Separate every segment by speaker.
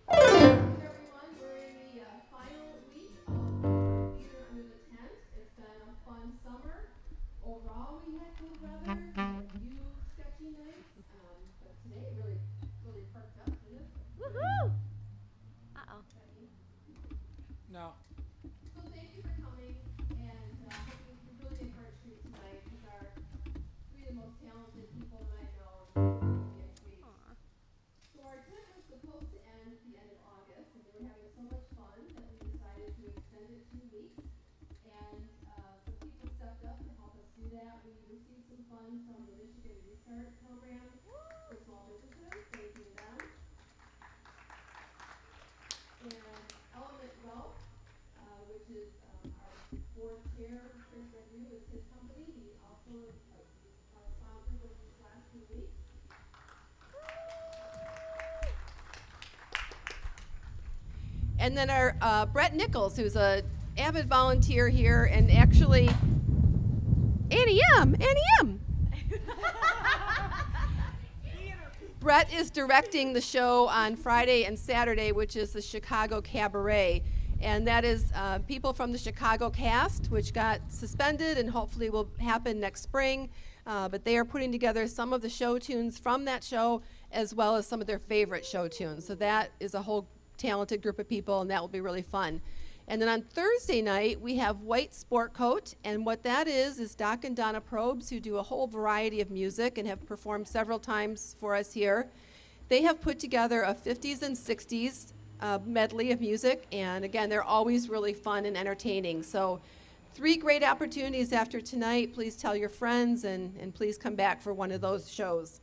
Speaker 1: Everyone, we're in the final week of Theater Under the Tent. It's been a fun summer. Overall, we had good weather. We had a few sketchy nights, but today really perked up, didn't it?
Speaker 2: Woohoo! Uh-oh.
Speaker 3: No.
Speaker 1: So thank you for coming, and hoping we really encourage you tonight. These are three of the most talented people that I know.
Speaker 2: Aw.
Speaker 1: So our tent was supposed to end at the end of August, and we were having so much fun that we decided to extend it 2 weeks. And some people stepped up to help us do that. We received some funds from the Michigan Restart Program for small businesses. Thank you to them. And Element Wealth, which is our board chair, Chris Review, is his company. He also sponsored us these last 2 weeks.
Speaker 4: And then our Brett Nichols, who's a avid volunteer here, and actually, Annie M. Brett is directing the show on Friday and Saturday, which is the Chicago Cabaret. And that is people from the Chicago cast, which got suspended and hopefully will happen next spring. But they are putting together some of the show tunes from that show, as well as some of their favorite show tunes. So that is a whole talented group of people, and that will be really fun. And then on Thursday night, we have White Sport Coat, and what that is Doc and Donna Probes, who do a whole variety of music and have performed several times for us here. They have put together a 50s and 60s medley of music, and again, they're always really fun and entertaining. So 3 great opportunities after tonight. Please tell your friends, and please come back for one of those shows.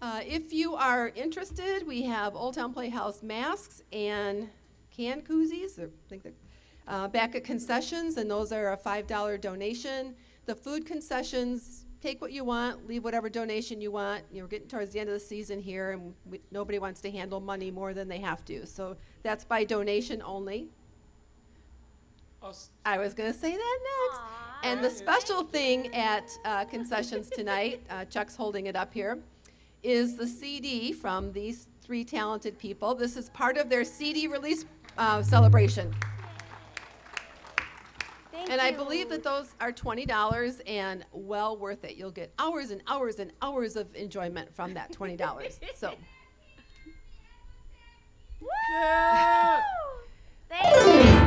Speaker 4: If you are interested, we have Old Town Playhouse masks and can koozies, I think they're back at concessions, and those are a $5 donation. The food concessions, take what you want, leave whatever donation you want. We're getting towards the end of the season here, and nobody wants to handle money more than they have to. So that's by donation only. I was going to say that next.
Speaker 2: Aww.
Speaker 4: And the special thing at concessions tonight, Chuck's holding it up here, is the CD from these 3 talented people. This is part of their CD release celebration.
Speaker 2: Thank
Speaker 4: And
Speaker 2: you.
Speaker 4: I believe that those are $20 and well worth it. You'll get hours and hours and hours of enjoyment from that $20. So.
Speaker 2: Woo! Thank you.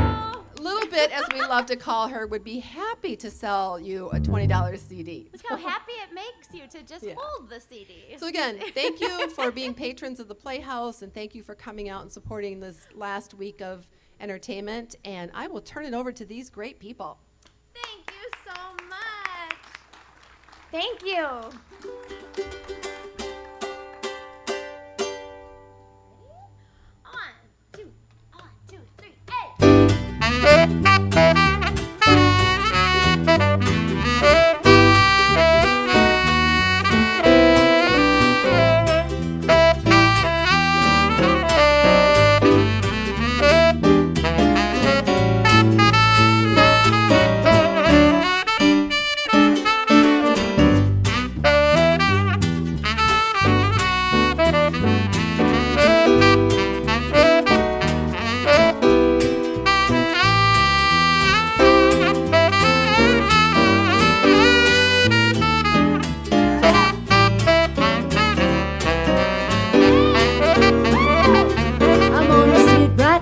Speaker 4: Little Bit, as we love to call her, would be happy to sell you a $20 CD.
Speaker 2: Look how happy it makes you to just
Speaker 4: Yeah.
Speaker 2: hold the CD.
Speaker 4: So again, thank you for being patrons of the Playhouse, and thank you for coming out and supporting this last week of entertainment. And I will turn it over to these great people.
Speaker 2: Thank you so much. Thank you. Ready? 1, 2, 3, hey!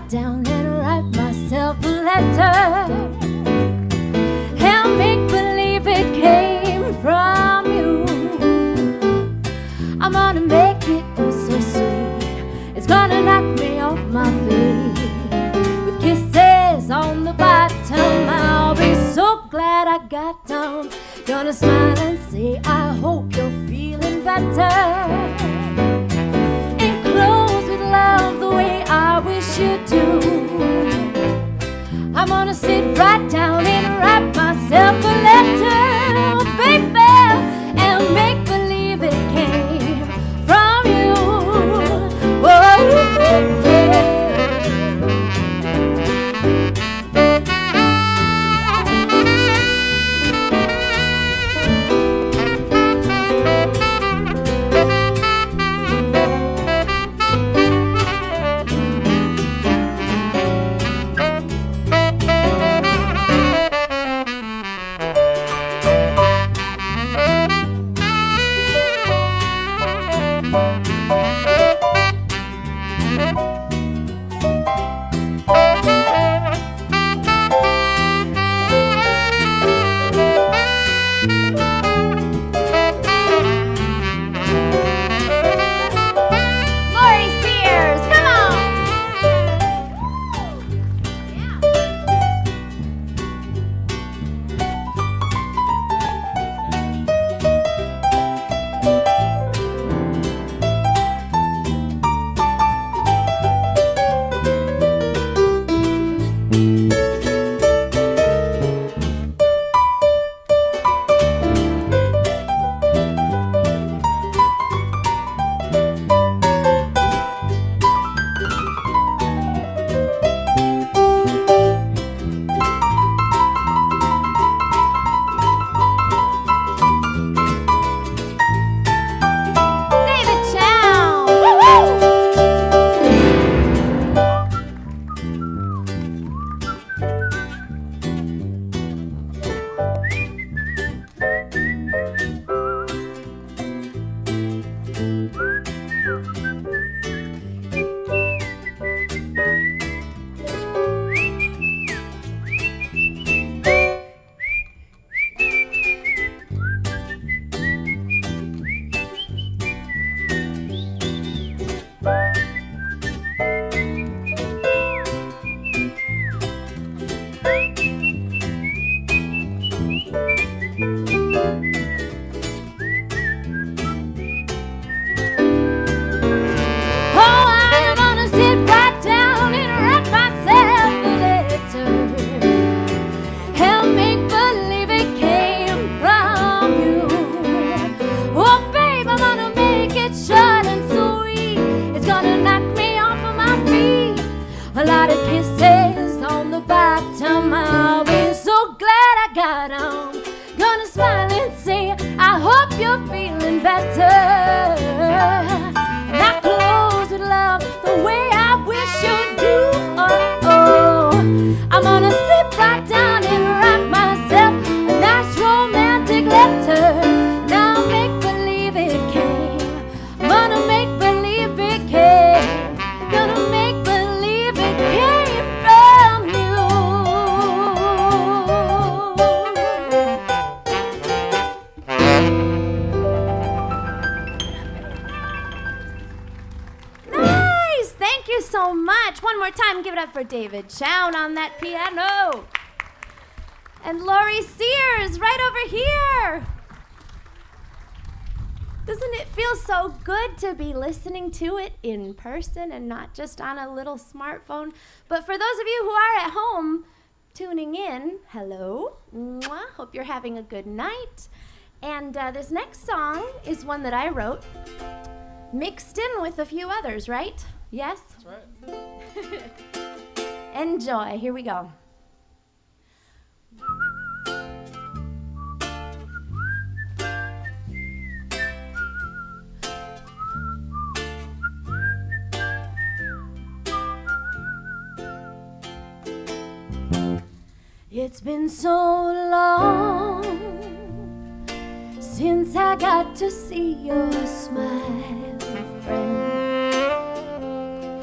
Speaker 5: Down and write myself a letter and make believe it came from you. I'm gonna make it oh so sweet. It's gonna knock me off my feet with kisses on the bottom. I'll be so glad I got down. Gonna smile and say I hope you're feeling better. Enclosed with love the way I wish you do. I'm gonna sit right down and write myself a letter, baby, and make believe it came from you. Whoa.
Speaker 2: time, give it up for David Chown on that piano. And Lori Sears right over here. Doesn't it feel so good to be listening to it in person and not just on a little smartphone? But for those of you who are at home tuning in, hello. Mwah. Hope you're having a good night. And this next song is one that I wrote, mixed in with a few others, right? Yes?
Speaker 3: That's right.
Speaker 2: Enjoy. Here we go.
Speaker 5: It's been so long since I got to see your smile, friend.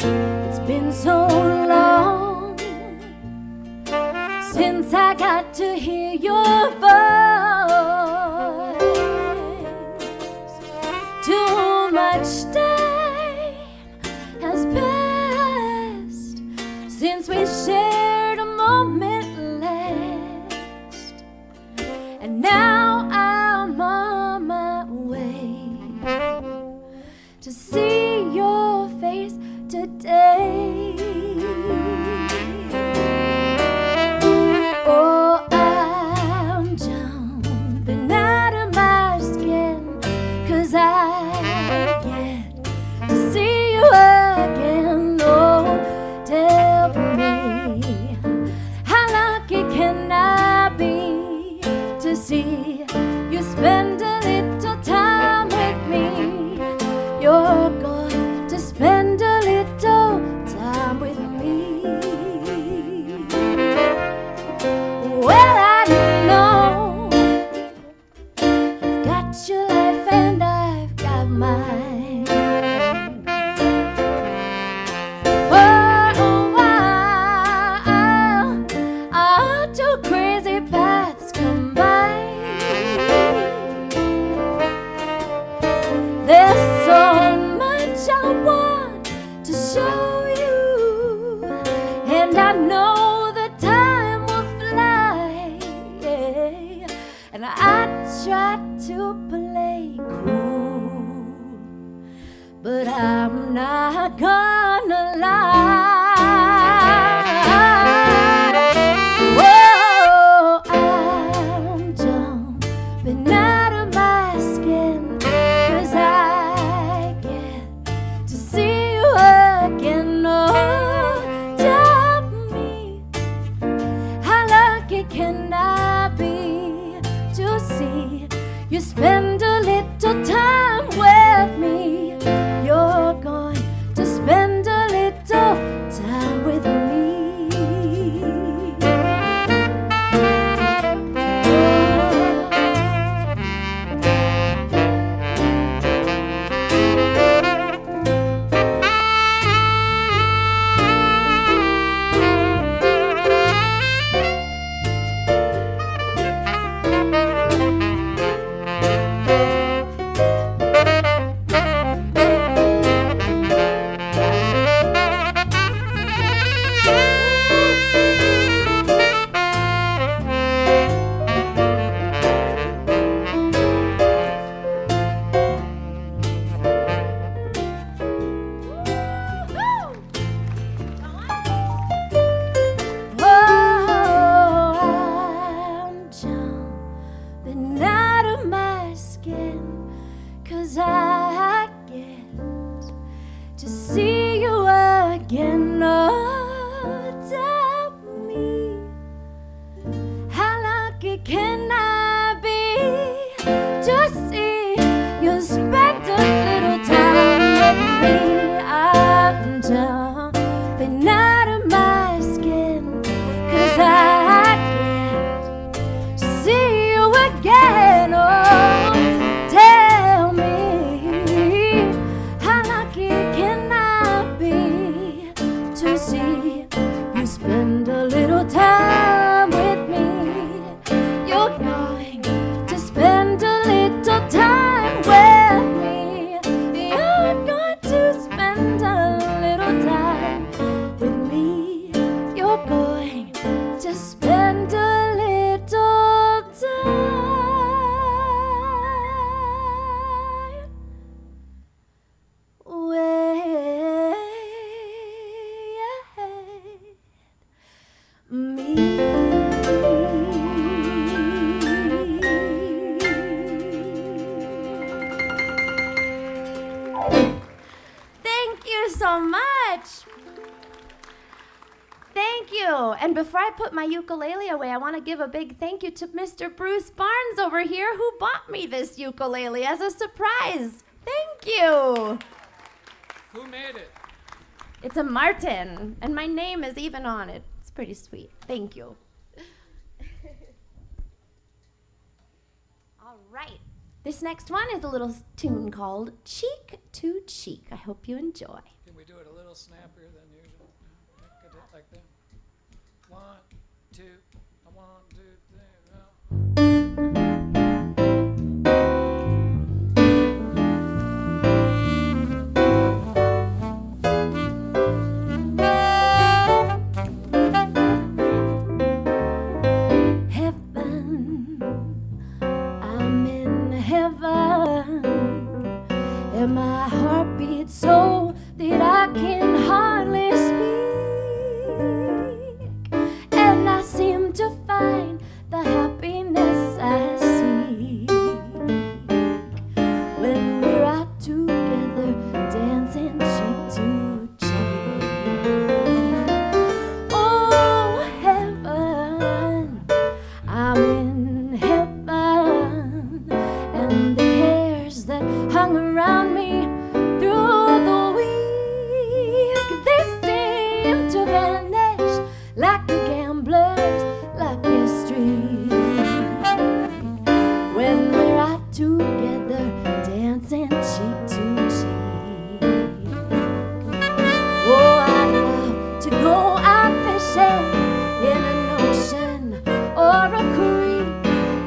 Speaker 5: It's been so long since I got to hear your voice. Too much time has passed since we shared a moment. And now I'm on my way to see your face today. Oh, I'm jumping out of my skin, 'cause I get to see you again. Oh, tell me, how lucky can I be to see you spend a little time with me? You're going to spend a little time with me. Well, I know you've got your life and I've got mine. For a while, our two crazy paths combine. There's so much I want to show you, and I know the time will fly, yeah. And I try to play cool, but I'm not gonna lie. Whoa, I'm jumping out of my skin, 'cause I get to see you again. Oh, tell me, how lucky can I be to see you spend a little time with me? You're going to spend a little time with me. Spend a little time with me. You're gone.
Speaker 2: And before I put my ukulele away, I want to give a big thank you to Mr. Bruce Barnes over here who bought me this ukulele as a surprise. Thank you.
Speaker 3: Who made it?
Speaker 2: It's a Martin, and my name is even on it. It's pretty sweet. Thank you. All right. This next one is a little tune called Cheek to Cheek. I hope you enjoy.
Speaker 3: Can we do it a little snappier than usual? Like that. 1, 2, 1, 2, 3.
Speaker 5: And my heart beats so that I can hardly speak, and I seem to find the happiness I seek when we're out together dancing cheek to cheek. Oh heaven, I'm in heaven, and the cares that hung around me through the week, they seem to vanish like a gambler's lucky streak when we're out together dancing cheek to cheek. Oh, I'd love to go out fishing in an ocean or a creek,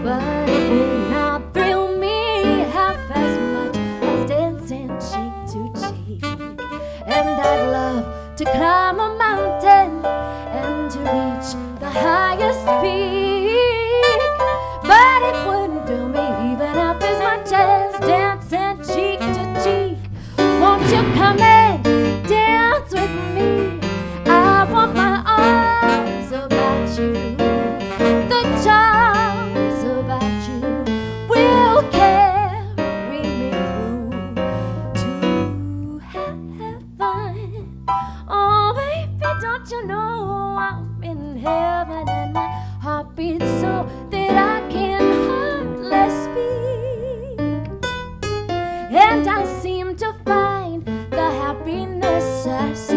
Speaker 5: but it would not thrill me half as much as dancing cheek to cheek. And I'd love to climb a mountain and to reach the highest peak, but it wouldn't do me even half as much as dancing cheek to cheek. Won't you come and dance with me? I want my arms about you. The charms about you will carry me through to heaven. Oh, baby, don't you know I'm in heaven, and my heart beats so that I can hardly speak, and I seem to find the happiness I see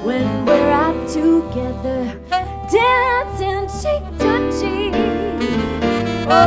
Speaker 5: when we're out together dancing cheek to cheek. Oh,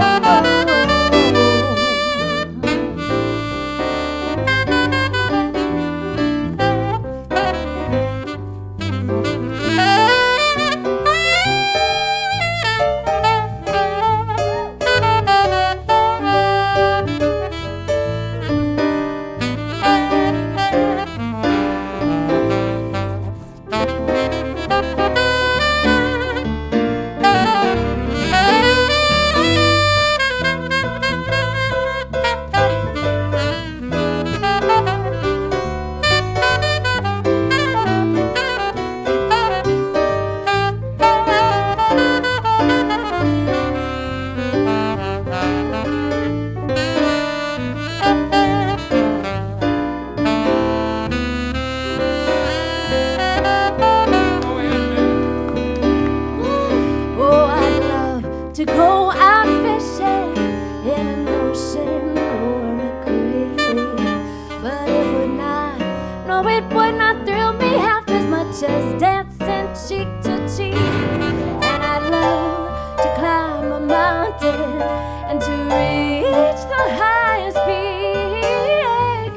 Speaker 5: just dancing cheek to cheek. And I'd love to climb a mountain and to reach the highest peak,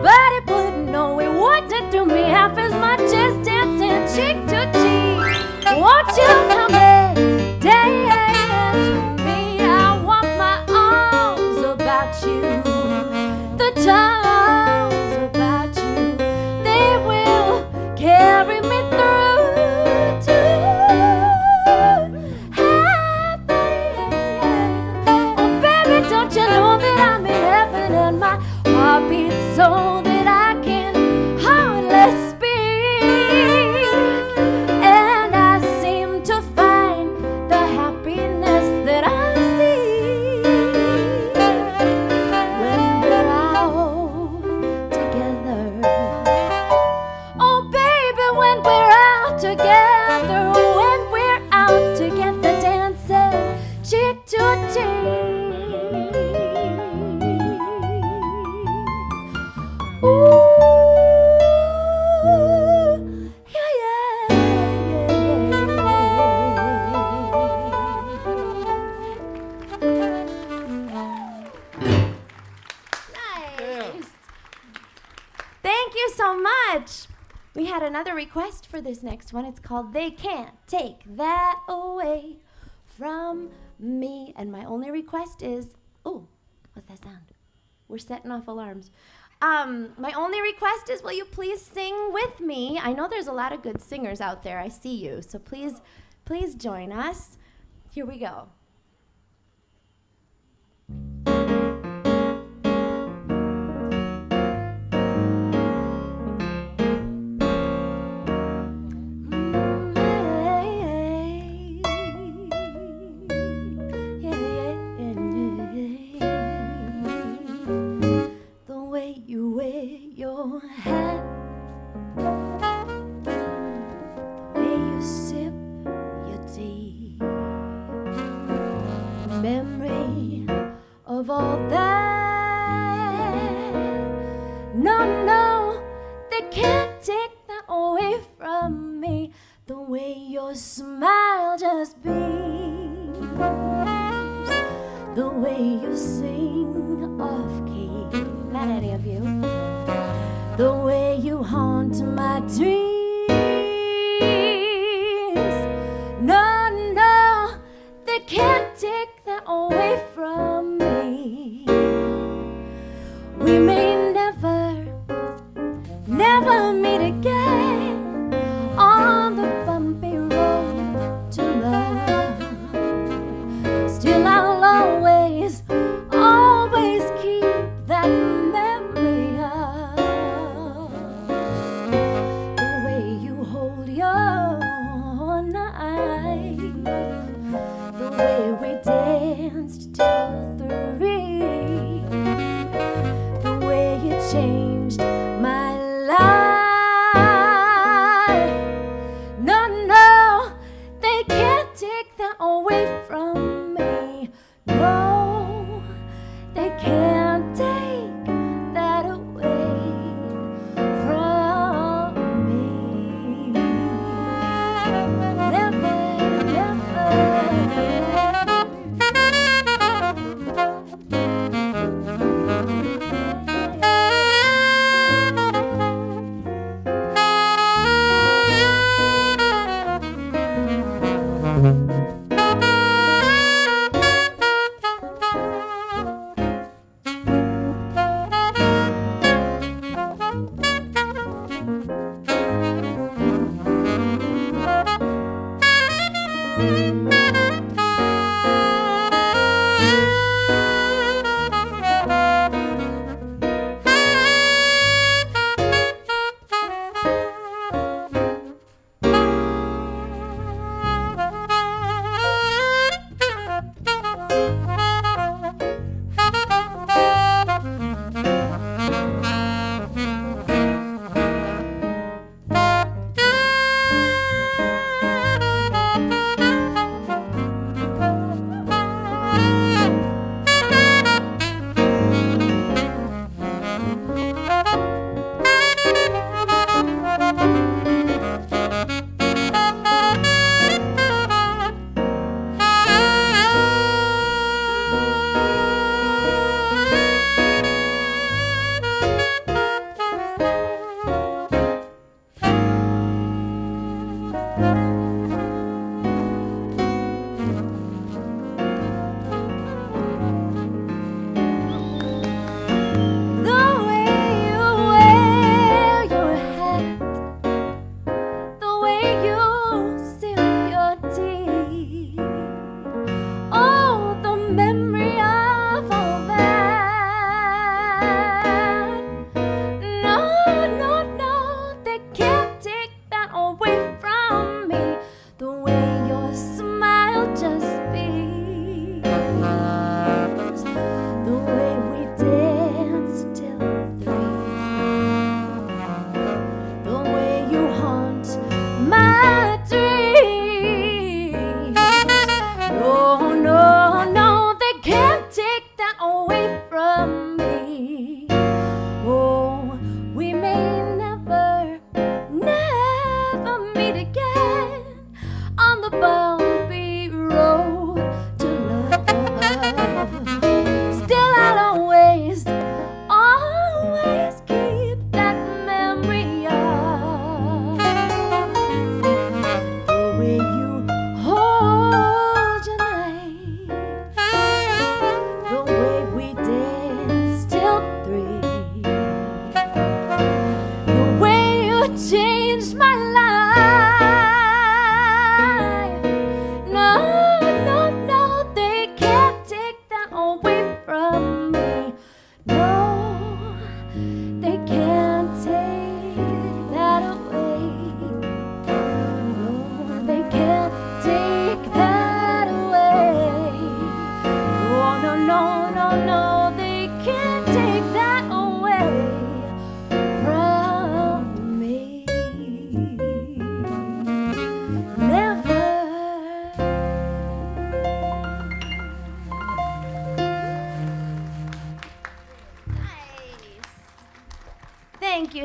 Speaker 5: but it wouldn't, no, it wouldn't do me half as much as dancing cheek to cheek. Won't you come and dance with me? I want my arms about you. The charms about you, they will carry me through to heaven. Oh, baby, don't you know that I'm in heaven, and my heart beats so that I can hardly speak, and I seem to
Speaker 2: got another request for this next one. It's called They Can't Take That Away From Me. And my only request is, ooh, what's that sound? We're setting off alarms. My only request is, will you please sing with me? I know there's a lot of good singers out there. I see you. So please join us. Here we go.
Speaker 5: You wear your hat, the way you sip your tea, memory of all that. No, they can't take that away from me. The way your smile just beams, the way you sing off key. Not any of you. The way you haunt my dreams. No, they can't take that away from me. We may never meet again on the bumpy road to love. Still I'll always keep that memory of the way you hold your knife, the way we danced till 3, the way you changed my life. No, they can't take that away from me. No, they can't take that away from me. Never.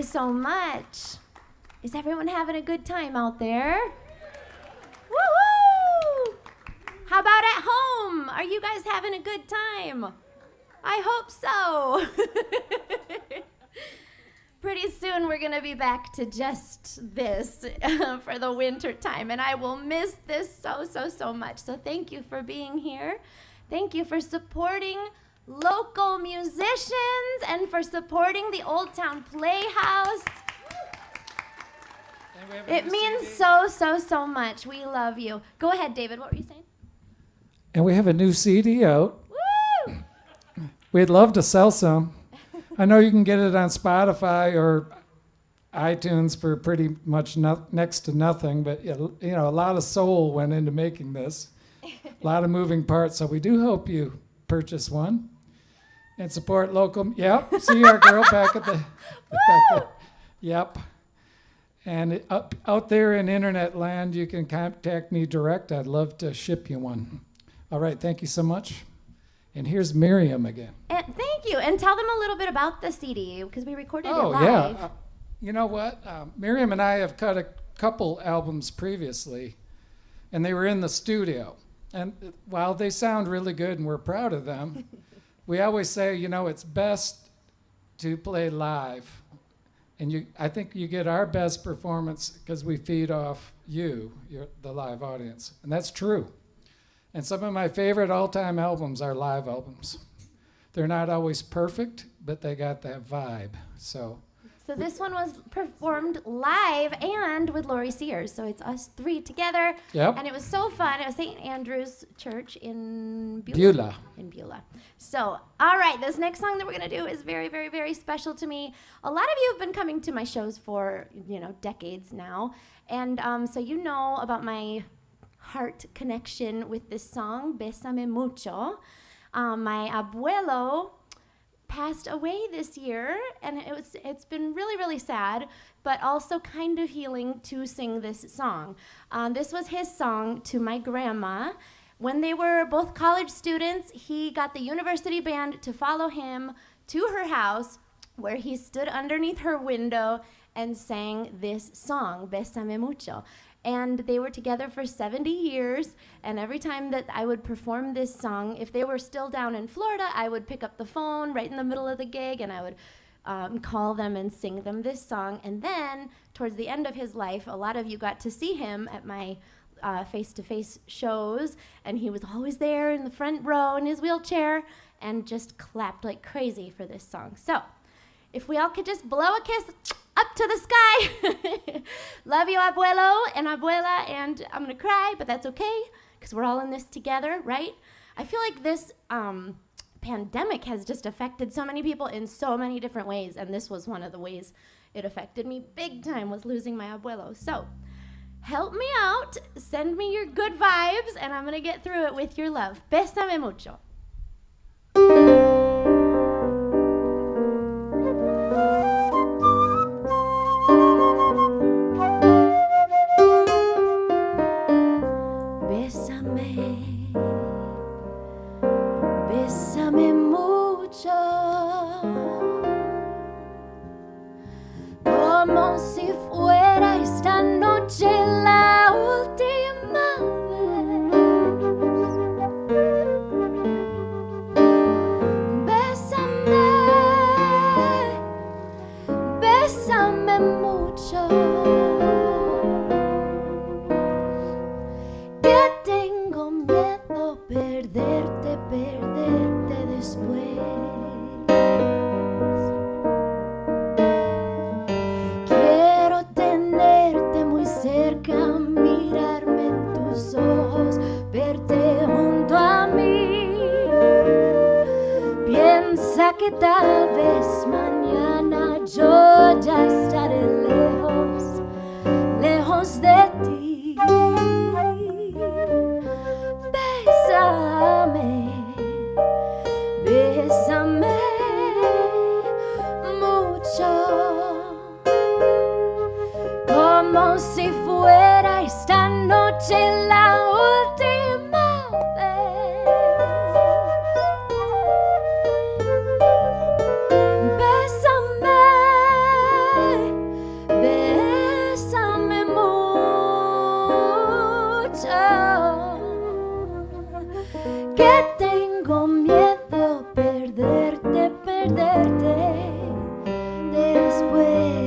Speaker 2: so much. Is everyone having a good time out there? Woohoo! How about at home? Are you guys having a good time? I hope so. Pretty soon we're going to be back to just this for the winter time, and I will miss this so much. So thank you for being here. Thank you for supporting local musicians and for supporting the Old Town Playhouse. It means so much. We love you. Go ahead, David. What were you saying?
Speaker 3: And we have a new CD out.
Speaker 2: Woo!
Speaker 3: We'd love to sell some. I know you can get it on Spotify or iTunes for pretty much next to nothing, but you know, a lot of soul went into making this. A lot of moving parts, so we do hope you purchase one and support local. Yep, see our girl back at the. Yep. And out there in internet land, you can contact me direct. I'd love to ship you one. All right, thank you so much. And here's Miriam again.
Speaker 2: And thank you. And tell them a little bit about the CD, because we recorded it live.
Speaker 3: Oh, yeah. You know what? Miriam and I have cut a couple albums previously, and they were in the studio. And while they sound really good and we're proud of them, we always say, you know, it's best to play live. And I think you get our best performance because we feed off you, the live audience. And that's true. And some of my favorite all-time albums are live albums. They're not always perfect, but they got that vibe. So
Speaker 2: this one was performed live and with Lori Sears. So it's us three together.
Speaker 3: Yep.
Speaker 2: And it was so fun. It was St. Andrew's Church in Beulah. In Beulah. So, all right, this next song that we're going to do is very special to me. A lot of you have been coming to my shows for, decades now. And so you know about my heart connection with this song, Bésame Mucho. My abuelo passed away this year, and it's been really sad, but also kind of healing to sing this song. This was his song to my grandma. When they were both college students, he got the university band to follow him to her house, where he stood underneath her window and sang this song, Bésame Mucho. And they were together for 70 years, and every time that I would perform this song, if they were still down in Florida, I would pick up the phone right in the middle of the gig, and I would call them and sing them this song. And then, towards the end of his life, a lot of you got to see him at my face-to-face shows, and he was always there in the front row in his wheelchair and just clapped like crazy for this song. So, if we all could just blow a kiss up to the sky. Love you, abuelo and abuela, and I'm going to cry, but that's okay, because we're all in this together, right? I feel like this pandemic has just affected so many people in so many different ways, and this was one of the ways it affected me big time, was losing my abuelo. So, help me out, send me your good vibes, and I'm going to get through it with your love. Bésame mucho. Bésame mucho, como si fuera esta noche la última vez. Bésame, bésame mucho, que tengo miedo perderte después. Quiero tenerte muy cerca, mirarme en tus ojos, verte junto a mí. Piensa que tal vez mañana yo ya estaré lejos de ti. Bésame, bésame mucho, como si fuera esta noche la última vez. Bésame,
Speaker 5: tengo miedo perderte, perderte después.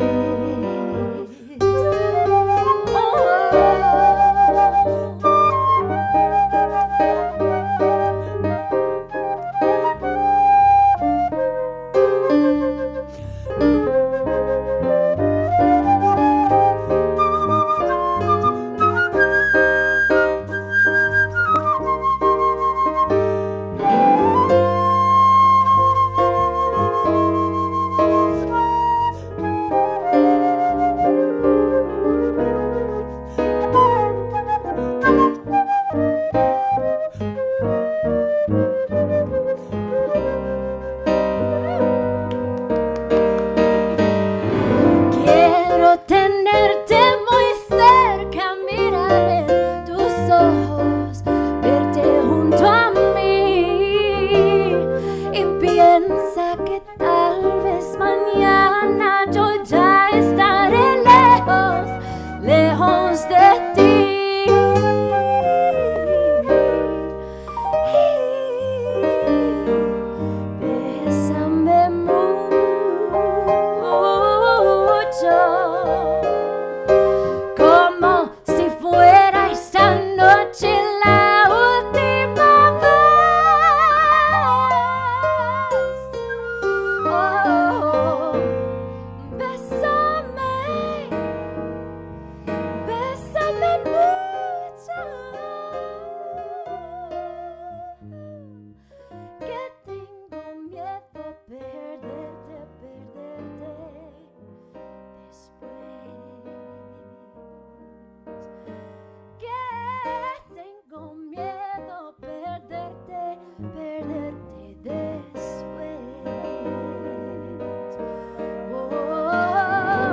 Speaker 5: Quiero tenerte muy cerca, mirar en tus ojos, verte junto a mí y piensa que tal vez mañana yo ya estaré lejos, lejos de ti. Bésame mucho, como si fuera esta noche la última vez. Oh, bésame, bésame mucho, que tengo miedo perderte, perderte después. Que tengo miedo perderte, perderte después. Oh,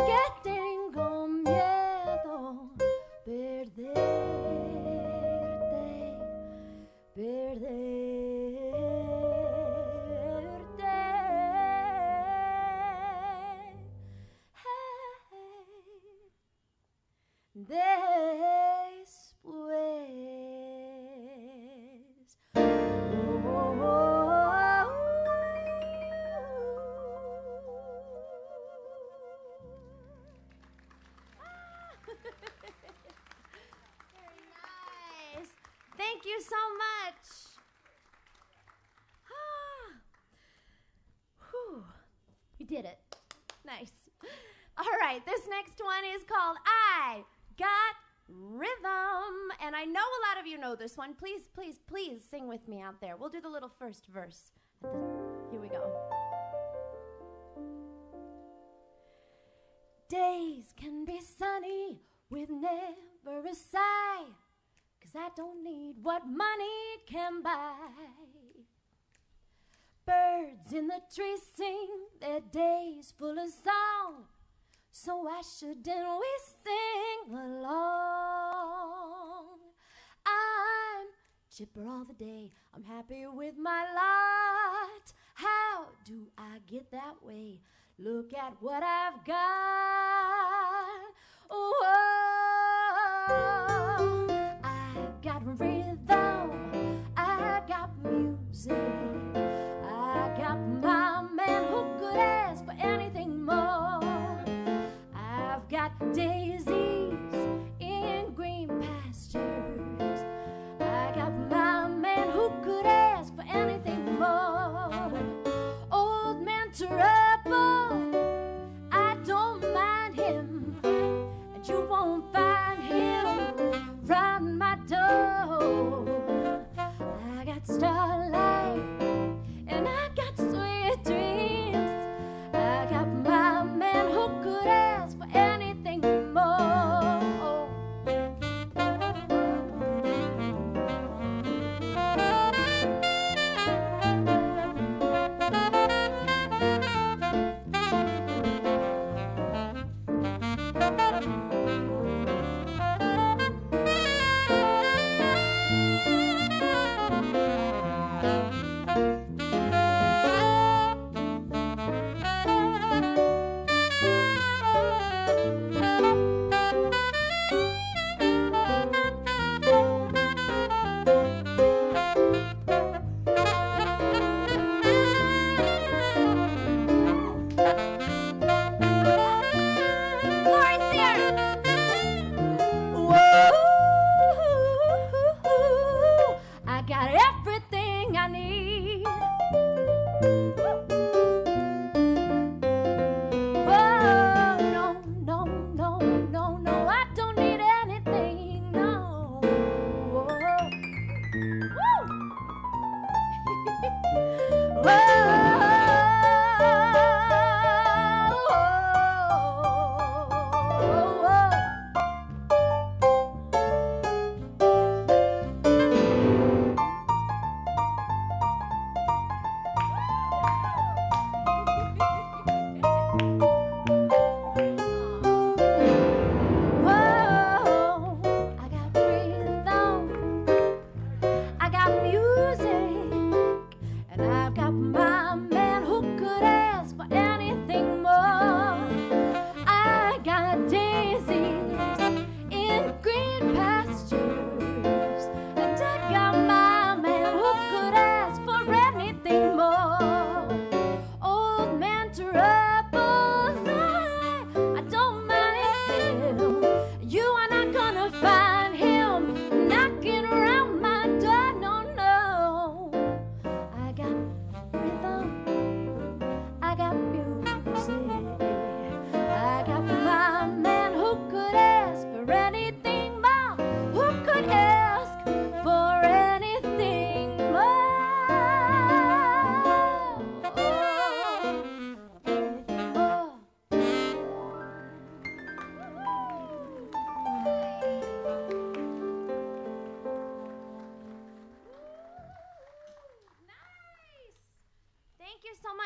Speaker 5: que tengo miedo perderte, después.
Speaker 2: Very nice. Thank you so much. Whew. You did it. Nice. All right, this next one is called I Got Rhythm. And I know a lot of you know this one. Please, please, please sing with me out there. We'll do the little first verse. Here we go. Days can be sunny with never a sigh, 'cause I don't need what money can buy. Birds in the trees sing their days full of song, so why shouldn't we sing along? I'm chipper all the day, I'm happy with my lot. How do I get that way? Look at what I've got. Oh, I got rhythm, I got music, I got my man who could ask for anything more. I've got daisies in green pastures, I got my man who could ask for anything more. Old man Trouble, I don't mind him, and you won't find him round my door. I got starlight and I got sweet dreams, I got my man who could ask for anything more.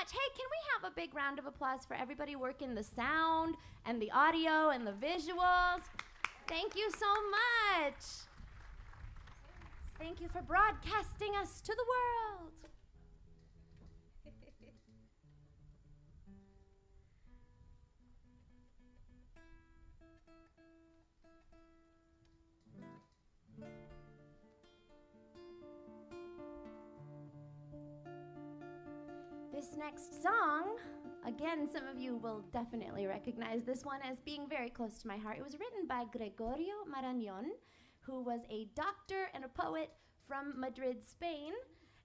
Speaker 2: much. Hey, can we have a big round of applause for everybody working the sound and the audio and the visuals? Thank you so much. Thank you for broadcasting us to the world. This next song, again, some of you will definitely recognize this one as being very close to my heart. It was written by Gregorio Marañón, who was a doctor and a poet from Madrid, Spain.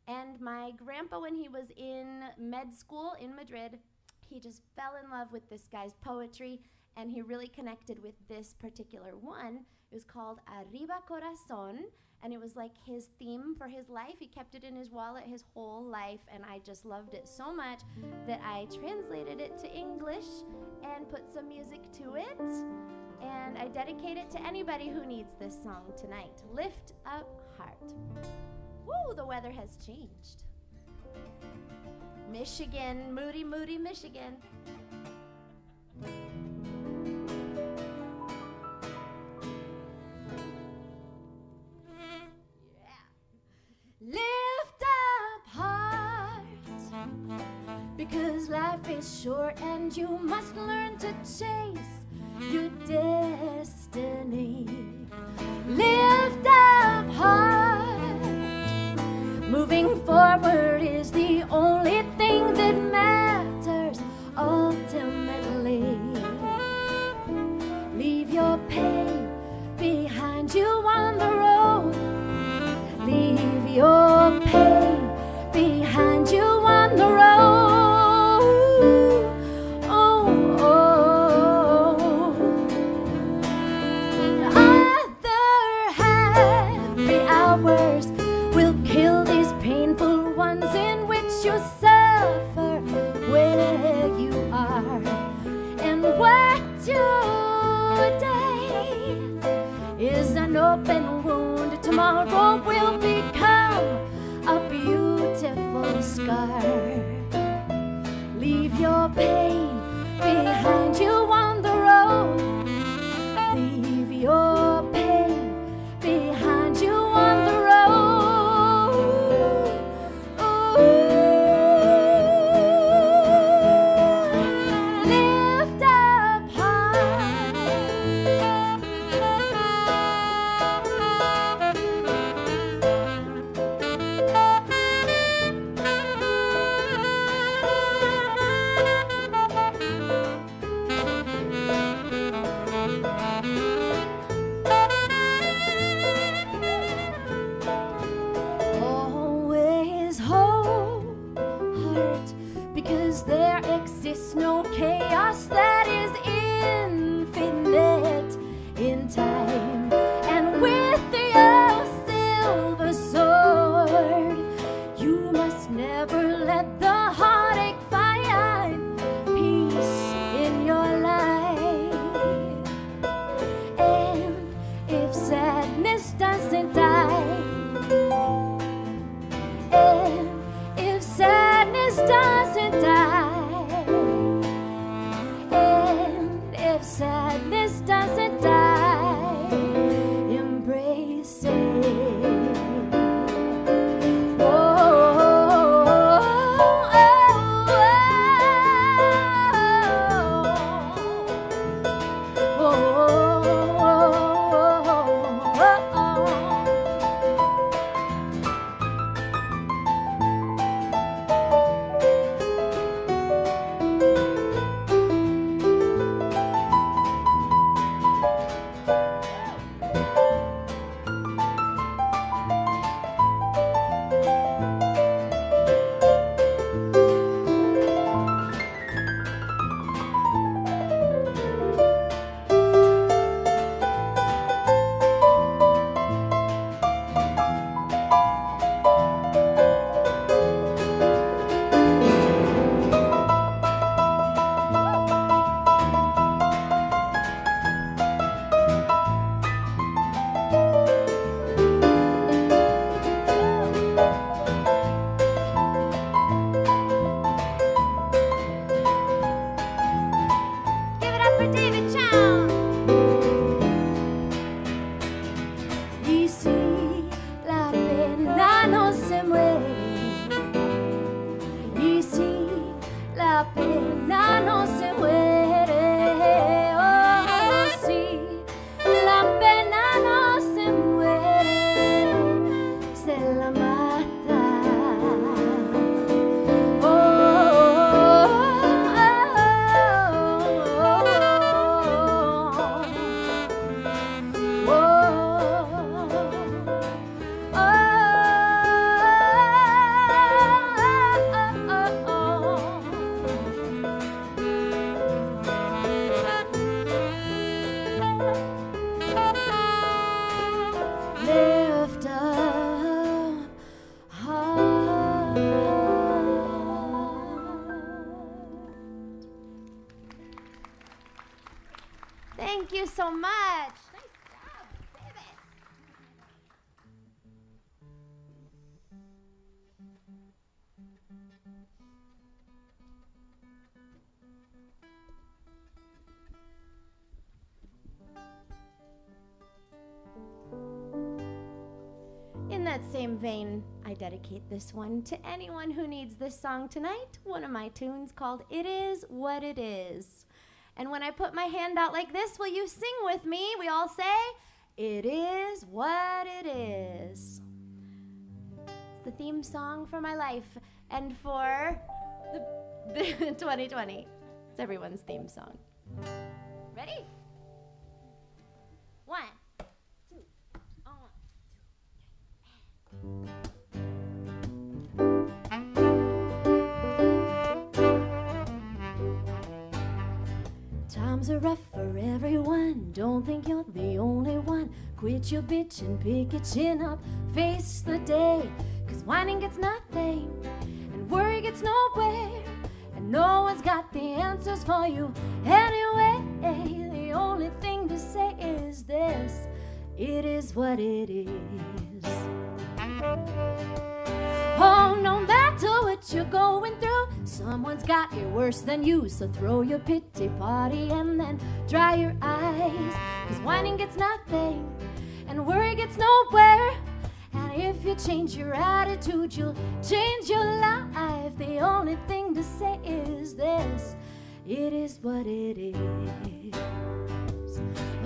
Speaker 2: And my grandpa, when he was in med school in Madrid, he just fell in love with this guy's poetry, and he really connected with this particular one. It was called Arriba Corazón, and it was like his theme for his life. He kept it in his wallet his whole life, and I just loved it so much that I translated it to English and put some music to it, and I dedicate it to anybody who needs this song tonight. Lift Up Heart. Woo, the weather has changed. Michigan, moody, moody Michigan. Lift up heart, because life is short and you must learn to chase your destiny. Lift up heart, moving forward is the only thing that matters ultimately. Leave your pain behind you on the road. Leave your pain behind you on the road. Oh, oh. Other happy hours will kill these painful ones in which you suffer where you are. And what today is an open wound, tomorrow will become a beautiful scar. Leave your pain behind you on the road. Leave your pain behind you on the road. Ooh. Lift up heart. In that same vein, I dedicate this one to anyone who needs this song tonight, one of my tunes called It Is What It Is. And when I put my hand out like this, will you sing with me? We all say, It is what it is. It's the theme song for my life and for the 2020. It's everyone's theme song. Ready? 1, 2, 1, 2. Times are rough for everyone. Don't think you're the only one. Quit your bitch and pick your chin up. Face the day, 'cause whining gets nothing and worry gets nowhere. And no one's got the answers for you anyway. The only thing to say is this: it is what it is. Oh, no matter what you're going through, someone's got it worse than you. So throw your pity party and then dry your eyes, 'cause whining gets nothing and worry gets nowhere. And if you change your attitude, you'll change your life. The only thing to say is this: it is what it is.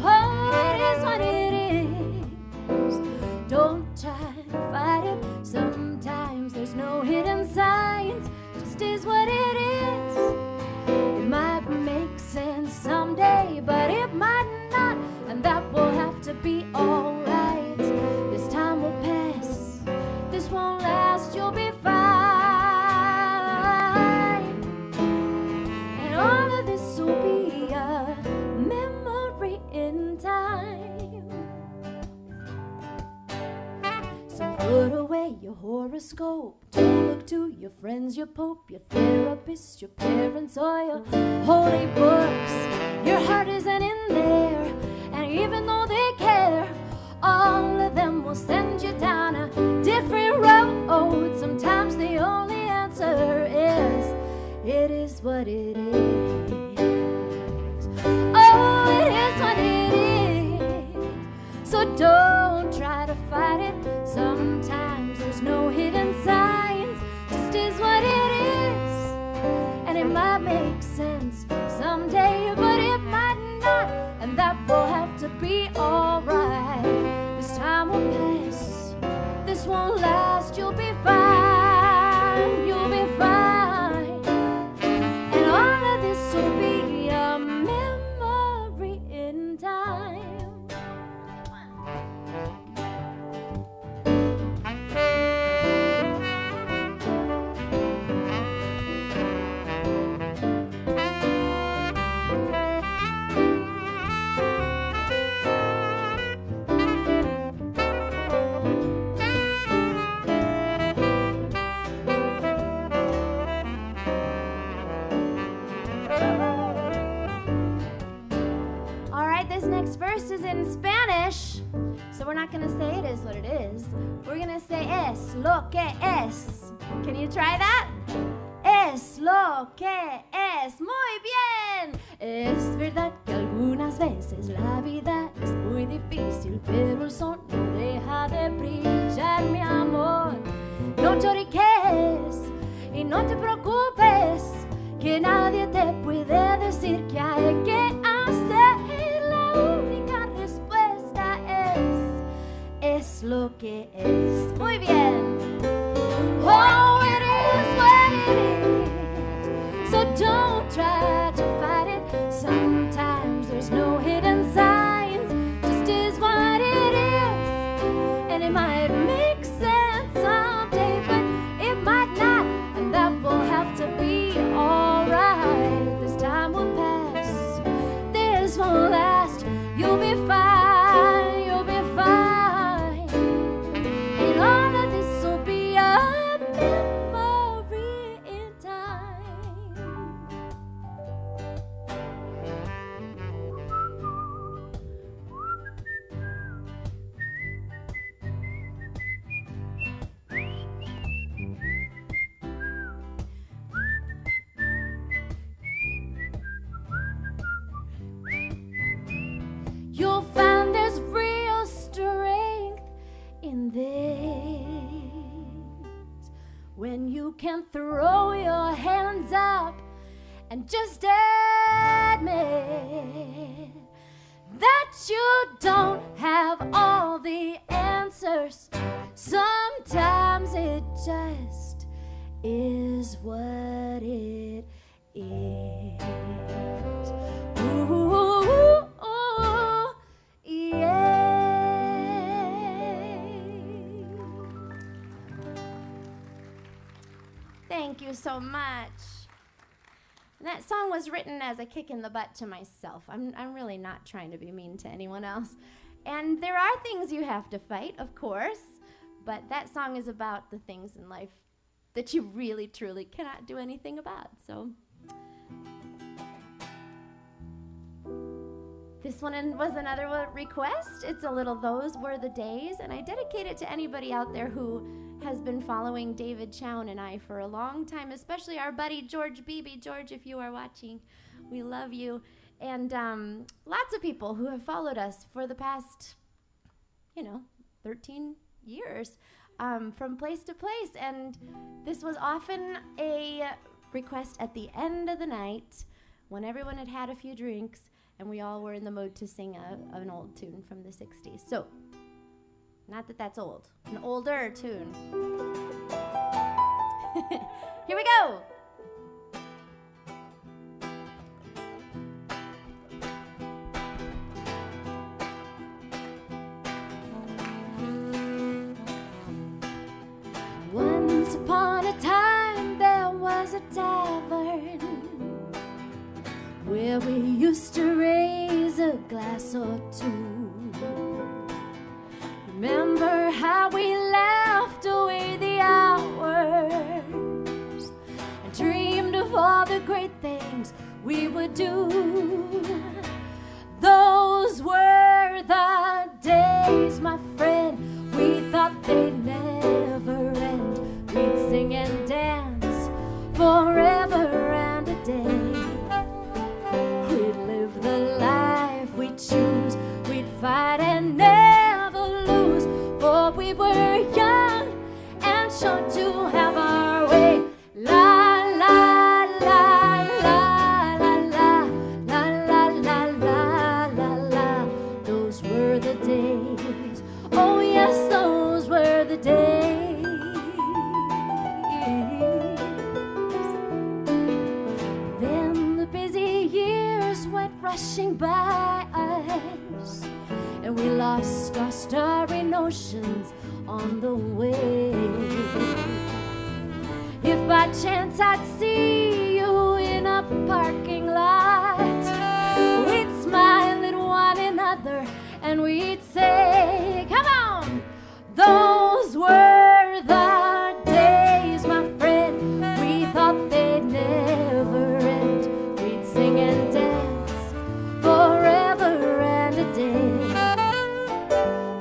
Speaker 2: Oh, it is what it is. Don't try to fight it. Sometimes there's no hidden signs. Just is what it is. It might make sense someday, but it might not. And that will have to be alright. This time will pass. This won't last. You'll be fine. And all of this will be a memory in time. So put away your horoscope. Don't look to your friends, your pope, your therapist, your parents, or your holy books. Your heart isn't in there, and even though they care, all of them will send you down a different road. Sometimes the only answer is, it is what it is. Oh, it is what it is. So don't try to fight it. Sometimes there's no hidden signs. Just is what it is. And it might make sense someday, but it might not. And that will have to be alright. This time will pass. This won't last. You'll be fine. You'll be fine. And all of this will be a memory in time. Next verse is in Spanish, so we're not gonna say it is what it is. We're gonna say es lo que es. Can you try that? Es lo que es. Muy bien. Es verdad que algunas veces la vida es muy difícil, pero el sol no deja de brillar, mi amor. No lloriques y no te preocupes, que nadie te puede decir que hay que hacer. La única respuesta es lo que es. Muy bien. Oh, it is what it is. So don't try to fight it. Sometimes there's no hidden signs. Just is what it is. And it might make sense someday, but it might not. And that will have to be alright. This time will pass. This won't last. You'll be fine. You'll be fine. And all of this will be a memory in time.
Speaker 5: when you can throw your hands up and just admit that you don't have all the answers. Sometimes it just is what it is. Ooh, ooh, ooh, yeah.
Speaker 2: Thank you so much. That song was written as a kick in the butt to myself. I'm really not trying to be mean to anyone else. And there are things you have to fight, of course, but that song is about the things in life that you really, truly cannot do anything about. So this one was another request. It's a little Those Were the Days, and I dedicate it to anybody out there who has been following David Chown and I for a long time, especially our buddy George Beebe. George, if you are watching, we love you. And lots of people who have followed us for the past, 13 years from place to place. And this was often a request at the end of the night when everyone had had a few drinks and we all were in the mood to sing an old tune from the 60s. So, not that that's old, an older tune. Here we go.
Speaker 5: Once upon a time there was a tavern where we used to raise a glass or two. Remember how we laughed away the hours and dreamed of all the great things we would do. Those were the days, my friend, we thought they'd never end. We'd sing and dance forever and a day. We'd live the life we choose. We'd fight and never lose, for we were young and sure to have our way. La la la la la la la la la la la la. Those were the days. Oh yes, those were the days. Then the busy years went rushing by us, and we lost our starry notions on the way. If by chance I'd see you in a parking lot, we'd smile at one another and we'd say, come on! Those were the days, my friend, we thought they'd never end. We'd sing and dance forever and a day.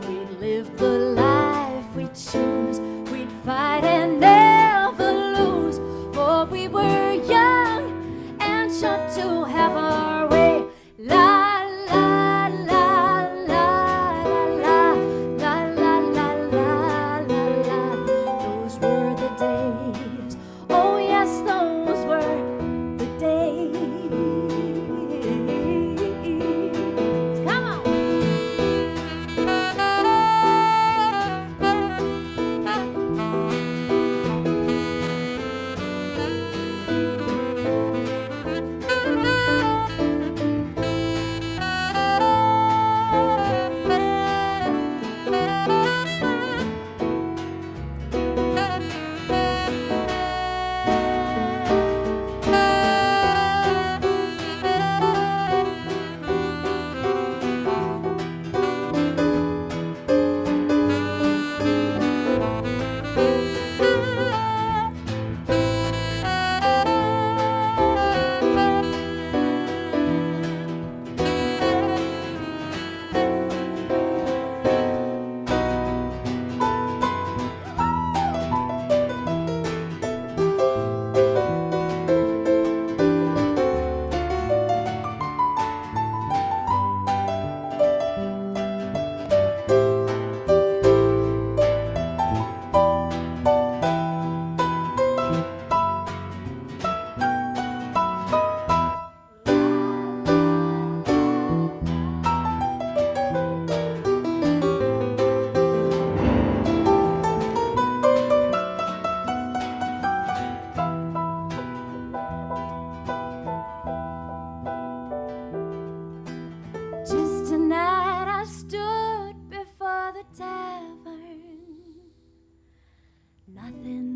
Speaker 5: We'd live the life we choose. We'd fight and never lose, for we were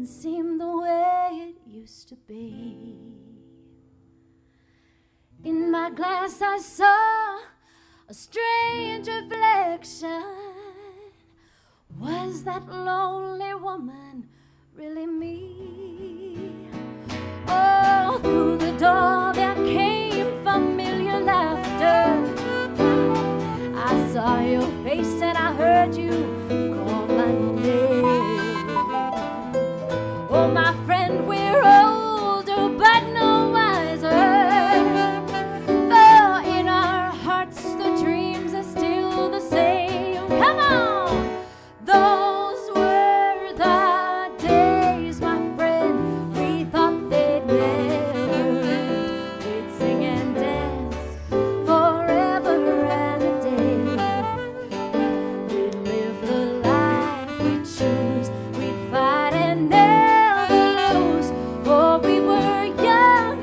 Speaker 5: seem the way it used to be. In my glass I saw a strange reflection. Was that lonely woman really me? Oh, through the door there came familiar laughter. I saw your face and I heard you call my name. Oh, my friend, we're older but no wiser. Though in our hearts the dreams are still the same. Come on! Those were the days, my friend. We thought they'd never end. We'd sing and dance forever and a day. We'd live the life we'd choose. We'd fight and never lose. For we were young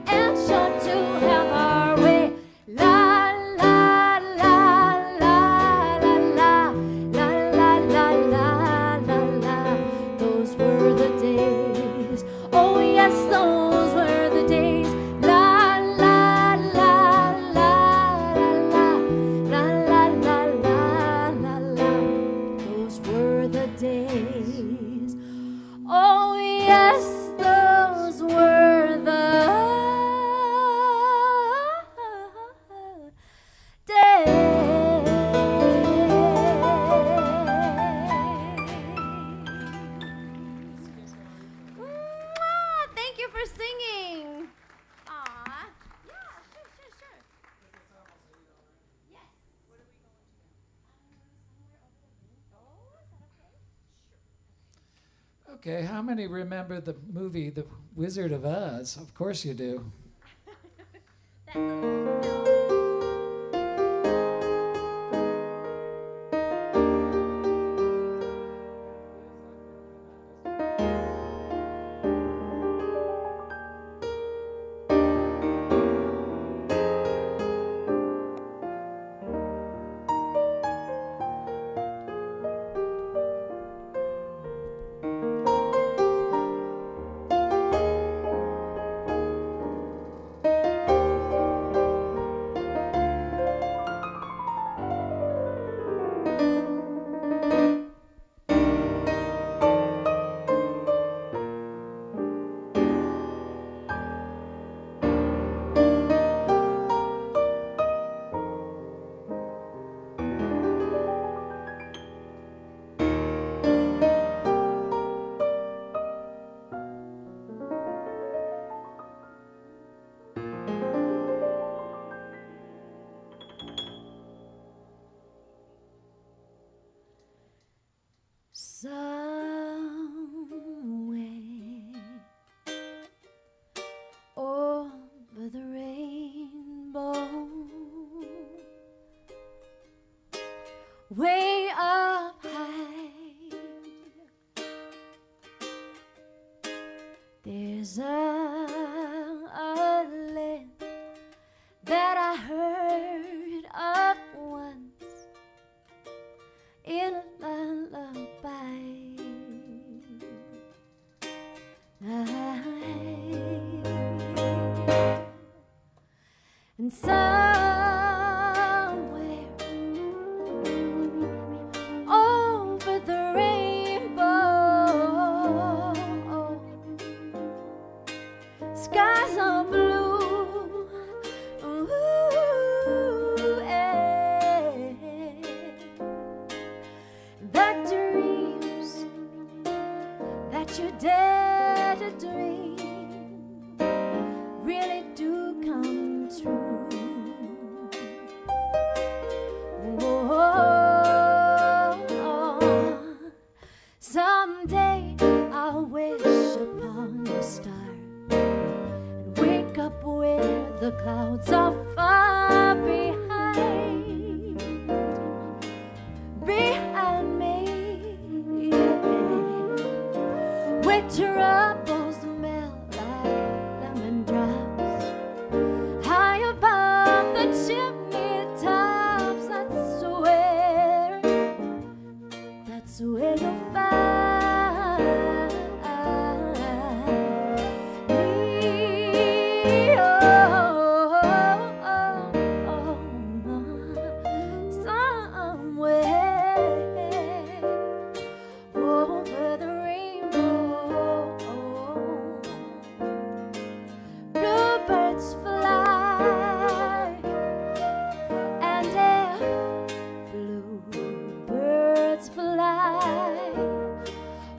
Speaker 5: and sure to have our way. La la la la la la la la la la la la. Those were the days. Oh yes, those were the days. La la la la la la la la la la la. Those were the days. Oh yes, those were the
Speaker 2: Thank you for singing. Aw. Yeah, sure. Yes. What are we going to?
Speaker 3: Okay, how many remember the movie The Wizard of Oz? Of course you do.
Speaker 2: That little film. Somewhere over the rainbow, way up high, there's a land that I heard of once in a lullaby. And somewhere over the rainbow, skies are blue. Ooh, the dreams that you dare to dream really do come true. Someday I'll wish upon a star and wake up where the clouds are far behind me, where troubles melt like lemon drops high above the chimney tops. That's where you'll find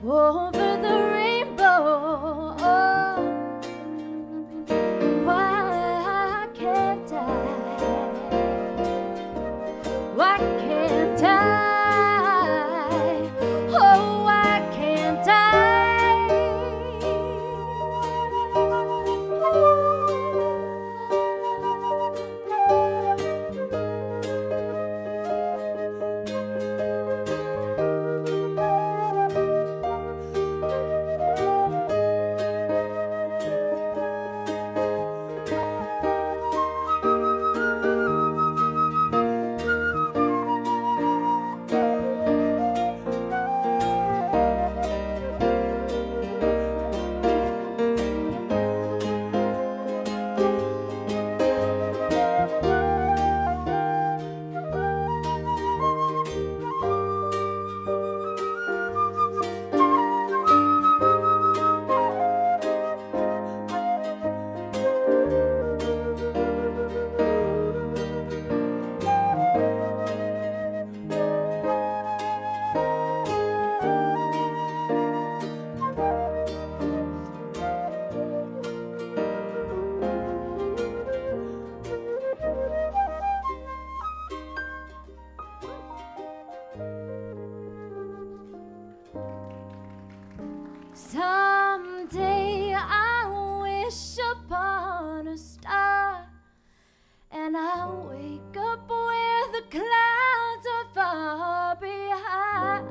Speaker 5: over the rainbow. Why can't I? Why can't I? Oh, why can't I? Someday I'll wish upon a star, and I'll wake up where the clouds are far behind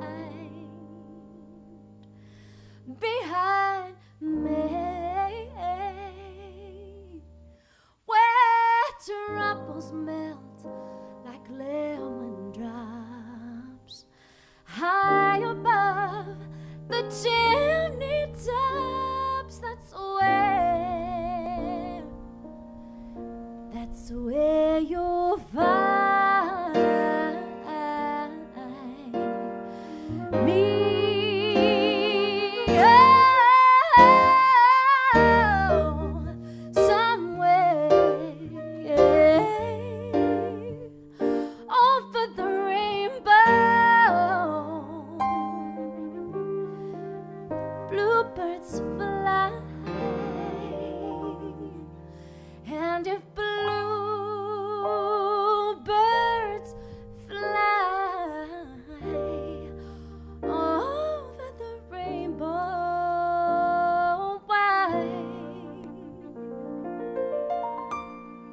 Speaker 5: me, where troubles melt like lemon drops high above the chimney tops. That's where you'll find me. Oh, somewhere over the rainbow, bluebirds fly, and if bluebirds fly over the rainbow, why,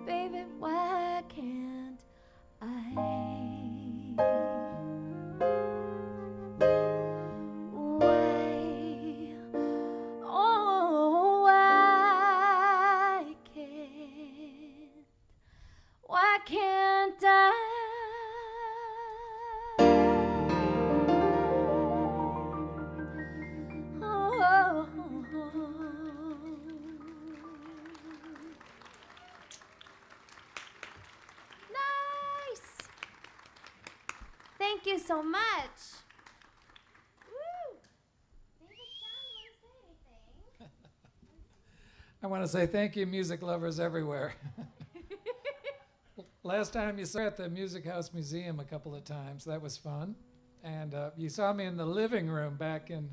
Speaker 5: baby, why can't I? Why can't I? Oh.
Speaker 2: Nice. Thank you so much. Woo. David, Chown, you want to say anything?
Speaker 3: I want to say thank you, music lovers everywhere. Last time you saw me at the Music House Museum a couple of times. That was fun. And you saw me in the living room back in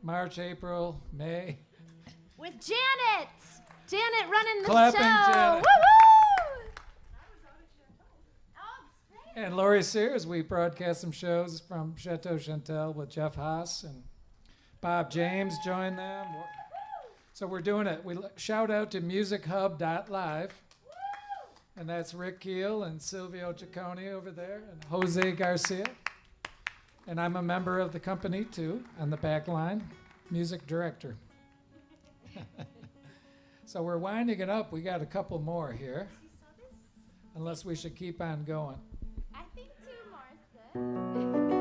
Speaker 3: March, April, May.
Speaker 2: With Janet. Janet running the
Speaker 3: Clapping
Speaker 2: show.
Speaker 3: Janet.
Speaker 2: Woo-hoo! Oh, great.
Speaker 3: And Lori Sears, we broadcast some shows from Chateau Chantel with Jeff Haas, and Bob James joined them. So we're doing it. We shout out to musichub.live. And that's Rick Keel and Silvio Ciccone over there, and Jose Garcia. And I'm a member of the company, too, on the back line, music director. So we're winding it up. We got a couple more here, unless we should keep on going.
Speaker 2: I think 2 more is good.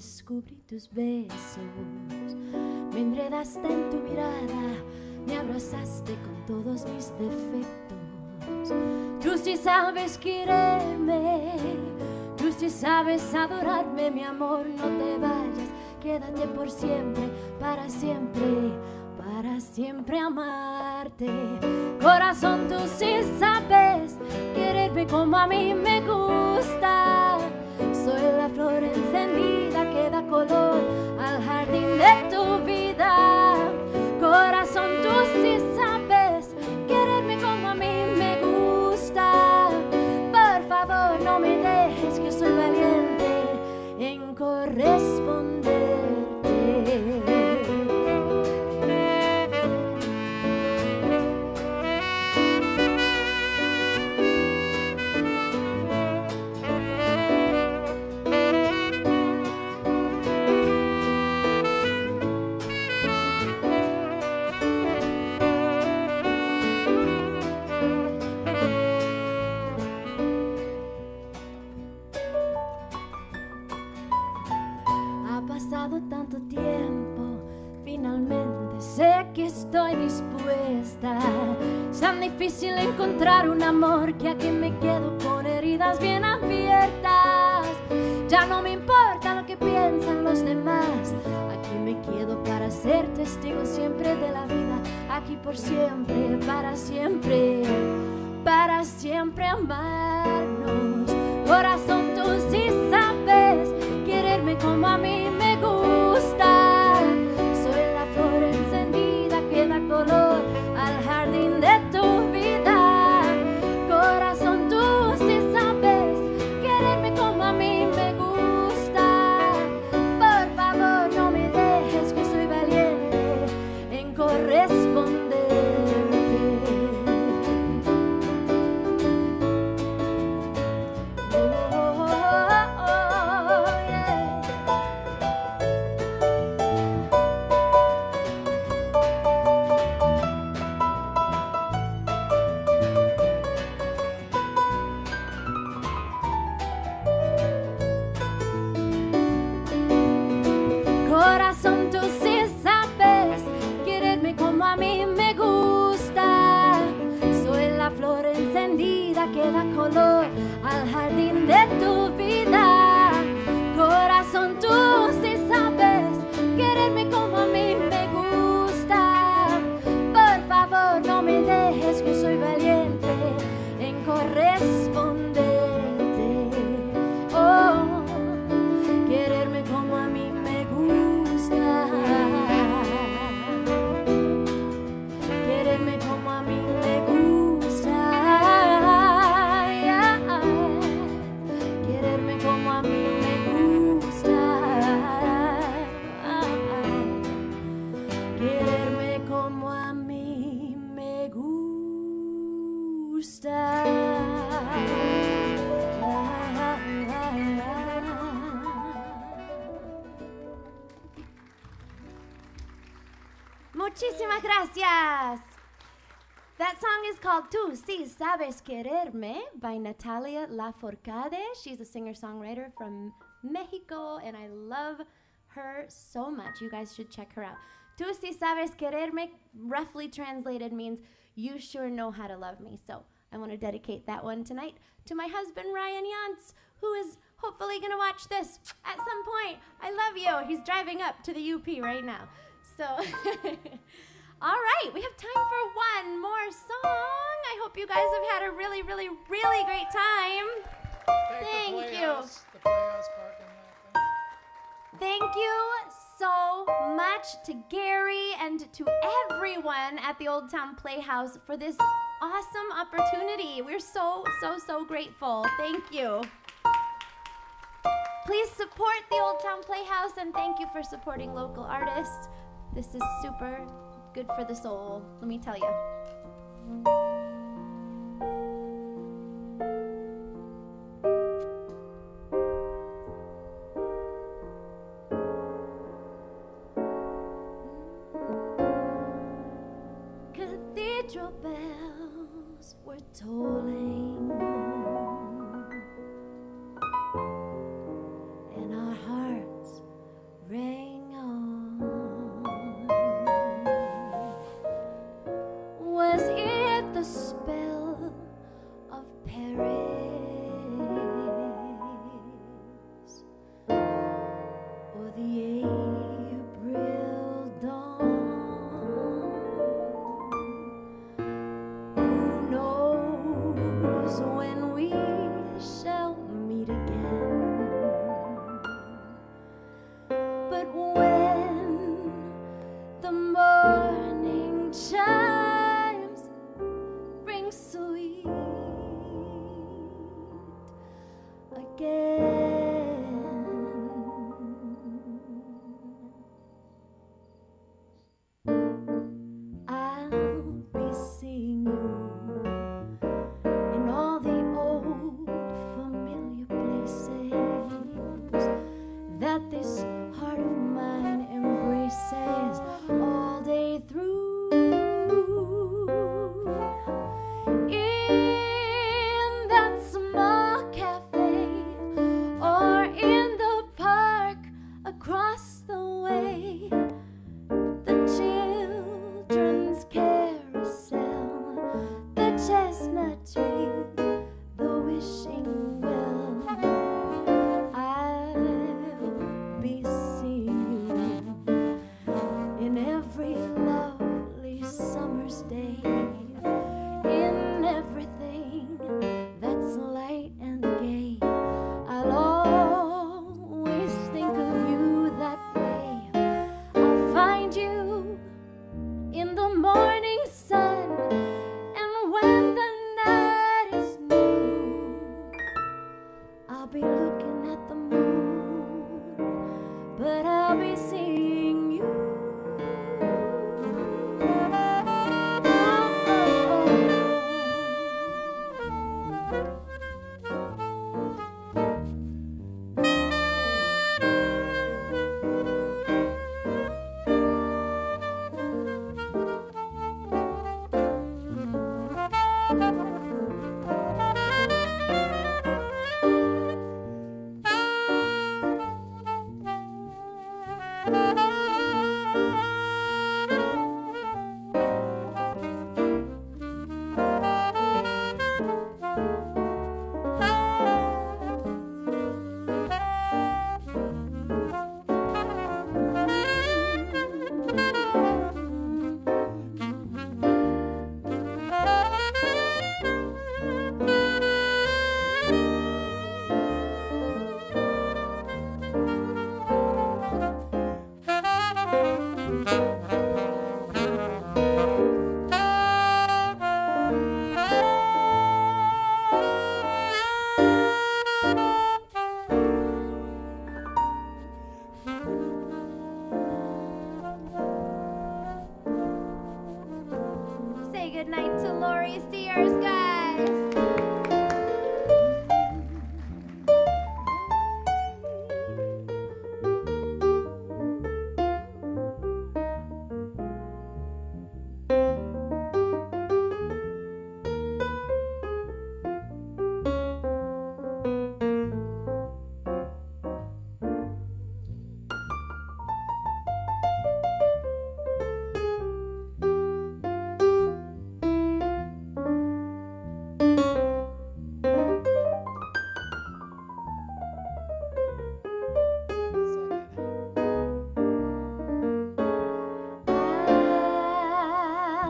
Speaker 5: descubrí tus besos. Me enredaste en tu mirada, me abrazaste con todos mis defectos. Tú sí sabes quererme, tú sí sabes adorarme, mi amor, no te vayas, quédate por siempre, para siempre amarte. Corazón, tú sí sabes quererme como a mí me gusta. Soy la flor encendida que da color al jardín de tu vida. Corazón, tú sí sabes quererme como a mí me gusta. Por favor, no me dejes, que soy valiente en corresponderte. Tanto tiempo, finalmente sé que estoy dispuesta. Es tan difícil encontrar un amor que aquí me quedo con heridas bien abiertas. Ya no me importa lo que piensan los demás, aquí me quedo para ser testigo siempre de la vida. Aquí por siempre, para siempre amarnos. Corazón, tú sí sabes quererme como a mí me gusta. Soy la flor encendida que da color al jardín de tu vida. Corazón, tú sí sabes quererme como a mí me gusta. Por favor, no me dejes, que soy valiente en corresponderte. Corazón, tú sí sabes quererme como a mí me gusta. Soy la flor encendida que da color al jardín de tu vida. Corazón, tú sí sabes quererme como a mí me gusta. Por favor, no me dejes, que soy valiente en corresponderte. Oh, quererme como a mí me gusta. Quererme como a mí me gusta. Quererme como a mí me gusta. Quererme como a mí me gusta.
Speaker 2: Muchísimas gracias. That song is called Tú sí sabes quererme by Natalia Lafourcade. She's a singer-songwriter from Mexico, and I love her so much. You guys should check her out. Tú sí sabes quererme, roughly translated, means you sure know how to love me. So I want to dedicate that one tonight to my husband, Ryan Yantz, who is hopefully going to watch this at some point. I love you. He's driving up to the UP right now. So, all right, we have time for one more song. I hope you guys have had a really, really, really great time. Thank you.
Speaker 3: The Playhouse parking lot.
Speaker 2: Thank you so much to Gary and to everyone at the Old Town Playhouse for this awesome opportunity. We're so, so, so grateful. Thank you. Please support the Old Town Playhouse, and thank you for supporting local artists. This is super good for the soul, let me tell you.
Speaker 5: Cathedral bells were tolling, and our hearts you in all the old familiar places that this heart of mine embraces all day through. In that small cafe or in the park across the way, the children's carousel, the chestnut tree, the wishing well, I'll be seeing you in every lovely summer's day, in everything that's light and gay. I'll always think of you that way. I'll find you in the morning sun, and when the night is new, I'll be looking at the moon, but I'll be seeing you. Say goodnight to Lori Sears, guys.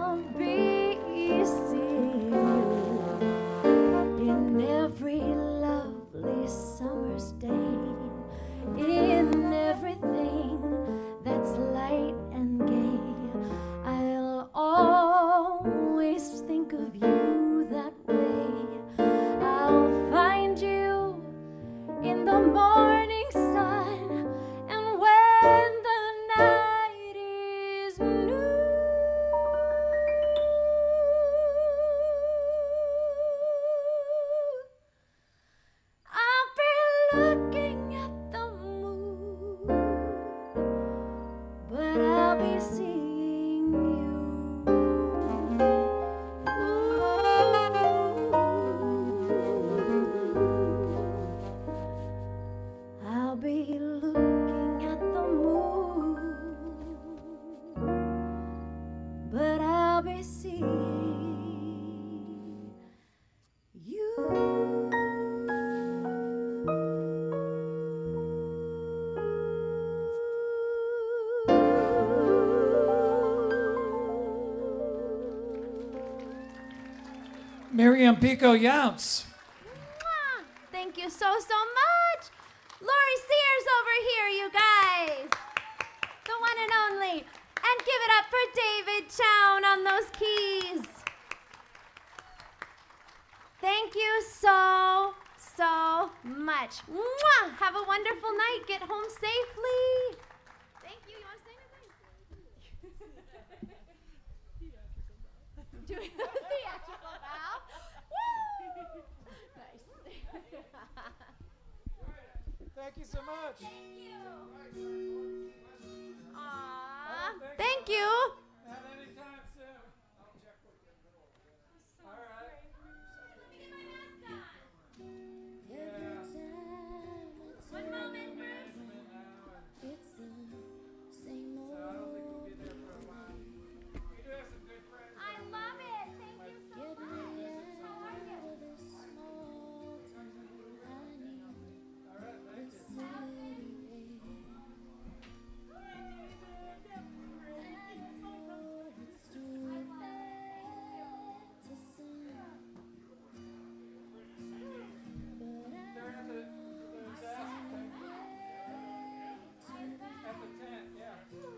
Speaker 5: I'll be seeing you in every lovely summer's day, in everything that's light and gay. I'll always think of you that way. I'll find you in the morning sun, and when the night is new, I'll be looking at the moon, but I'll be seeing you. I'll be looking at the moon, but I'll be seeing you.
Speaker 3: Miriam Pico Younts.
Speaker 2: Mwah! Thank you so much. Lori Sears over here, you guys. The one and only. And give it up for David Chown on those keys. Thank you so much. Mwah! Have a wonderful night. Get home safely. Thank you. You want to say anything? doing the theatrical bow. Woo! Nice.
Speaker 3: Thank you so much.
Speaker 2: Thank you. Aww. Thank you.